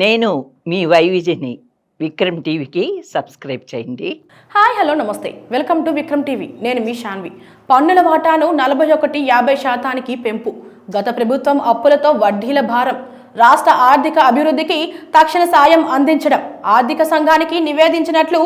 నేను మీ వైవిజని విక్రమ్ టీవీకి సబ్స్క్రైబ్ చేయండి. హాయ్ హలో నమస్తే, వెల్కమ్ టు విక్రమ్ టీవీ. నేను మీ శాన్వి. పన్నుల వాటాను 41-50% పెంపు. గత ప్రభుత్వం అప్పులతో వడ్డీల భారం. రాష్ట్ర ఆర్థిక అభివృద్ధికి తక్షణ సాయం అందించడం. ఆర్థిక సంఘానికి నివేదించినట్లు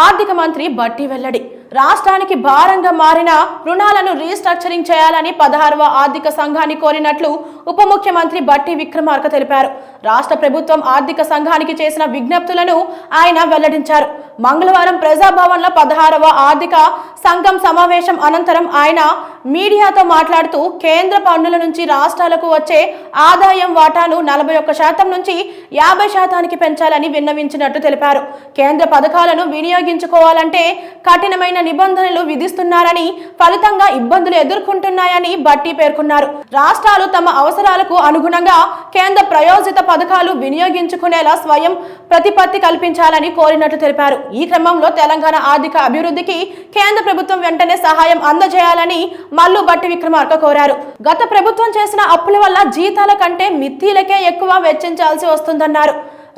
ఆర్థిక మంత్రి బట్టి వెల్లడి. రాష్ట్రానికి భారంగా మారిన రుణాలను రీస్ట్రక్చరింగ్ చేయాలని 16వ ఆర్థిక సంఘాన్ని కోరినట్లు ఉప ముఖ్యమంత్రి బట్టి విక్రమార్క తెలిపారు. రాష్ట్ర ప్రభుత్వం ఆర్థిక సంఘానికి చేసిన విజ్ఞప్తులను ఆయన వెల్లడించారు. మంగళవారం ప్రజాభవన్లో 16వ ఆర్థిక సంఘం సమావేశం అనంతరం ఆయన మీడియాతో మాట్లాడుతూ కేంద్ర పన్నుల నుంచి రాష్ట్రాలకు వచ్చే ఆదాయం వాటాను 41% నుంచి 50%కి పెంచాలని విన్నవించినట్టు తెలిపారు. కేంద్ర పథకాలను వినియోగించుకోవాలంటే కఠినమైన నిబంధనలు విధిస్తున్నారని, ఫలితంగా ఇబ్బందులు ఎదుర్కొంటున్నాయని బట్టి పేర్కొన్నారు. రాష్ట్రాలు తమ అవసరాలకు అనుగుణంగా కేంద్ర ప్రయోజిత పథకాలు వినియోగించుకునేలా స్వయం ప్రతిపత్తి కల్పించాలని కోరినట్టు తెలిపారు. ఈ క్రమంలో తెలంగాణ ఆర్థిక అభివృద్ధికి కేంద్ర ప్రభుత్వం వెంటనే సహాయం అందజేయాలని మల్లు బట్టి విక్రమార్క కోరారు. గత ప్రభుత్వం చేసిన అప్పుల వల్ల జీతాల కంటే మిత్తిలకే ఎక్కువ వెచ్చించాల్సి వస్తుందన్నారు.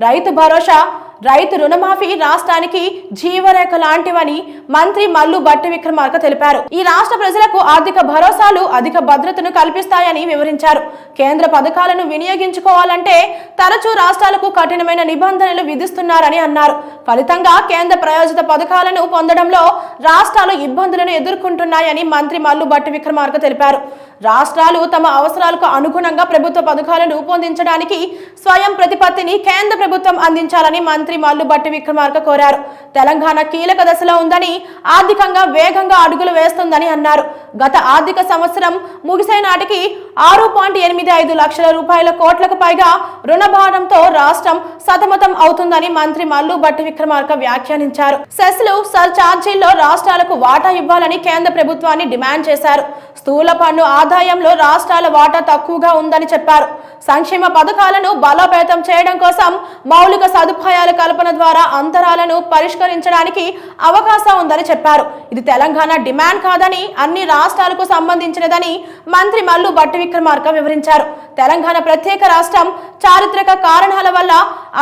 రైతు భరోసా, రైతు రుణమాఫీ రాష్ట్రానికి జీవరేఖ లాంటివని మంత్రి మల్లు బట్టి విక్రమార్క తెలిపారు. ఈ రాష్ట్ర ప్రజలకు ఆర్థిక భరోసాలు అధిక భద్రతను కల్పిస్తాయని వివరించారు. కేంద్ర పథకాలను వినియోగించుకోవాలంటే తరచూ రాష్ట్రాలకు కఠినమైన నిబంధనలు విధిస్తున్నారని అన్నారు. ఫలితంగా కేంద్ర ప్రయోజిత పథకాలను పొందడంలో రాష్ట్రాలు ఇబ్బందులను ఎదుర్కొంటున్నాయని మంత్రి మల్లు బట్టి విక్రమార్క తెలిపారు. రాష్ట్రాలు తమ అవసరాలకు అనుగుణంగా ప్రభుత్వ పథకాలను రూపొందించడానికి స్వయం ప్రతిపత్తిని కేంద్ర ప్రభుత్వం అందించాలని మంత్రి మల్లు బట్టి విక్రమార్క కోరారు. తెలంగాణ కీలక దశలో ఉందని, ఆర్థికంగా వేగంగా అడుగులు వేస్తుందని అన్నారు. గత ఆర్థిక సంవత్సరం ముగిసే నాటికి 6.85 లక్షల కోట్లకు పైగా రుణభారంతో రాష్ట్రం సతమతం అవుతుందని మంత్రి మల్లు బట్టి విక్రమార్క వ్యాఖ్యానించారు. సెస్లు, సర్ ఛార్జీల్లో రాష్ట్రాలకు వాటా ఇవ్వాలని కేంద్ర ప్రభుత్వాన్ని డిమాండ్ చేశారు. స్థూల పన్ను ఆదాయంలో రాష్ట్రాల వాటా తక్కువగా ఉందని చెప్పారు. సంక్షేమ పథకాలను బలోపేతం చేయడం కోసం మౌలిక సదుపాయాల కల్పన ద్వారా అంతరాలను పరిష్కరించడానికి అవకాశం ఉందని చెప్పారు. ఇది తెలంగాణ డిమాండ్ కాదని, అన్ని రాష్ట్రాలకు సంబంధించినదని మంత్రి మల్లు బట్టి విక్రమార్క వివరించారు. తెలంగాణ ప్రత్యేక రాష్ట్రం చారిత్రక కారణాల వల్ల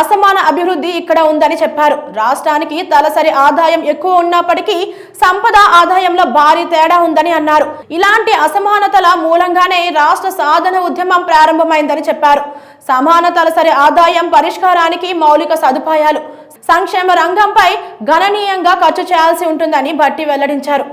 అసమాన అభివృద్ధి ఇక్కడ ఉందని చెప్పారు. రాష్ట్రానికి తలసరి ఆదాయం ఎక్కువ ఉన్నప్పటికీ సంపద ఆదాయంలో భారీ తేడా ఉందని అన్నారు. ఇలాంటి అసమానతల మూలంగానే రాష్ట్ర సాధన ఉద్యమం ప్రారంభమైందని చెప్పారు. సమాన తలసరి ఆదాయం పరిష్కారానికి మౌలిక సదుపాయాలు, సంక్షేమ రంగంపై గణనీయంగా ఖర్చు చేయాల్సి ఉంటుందని బట్టి వెల్లడించారు.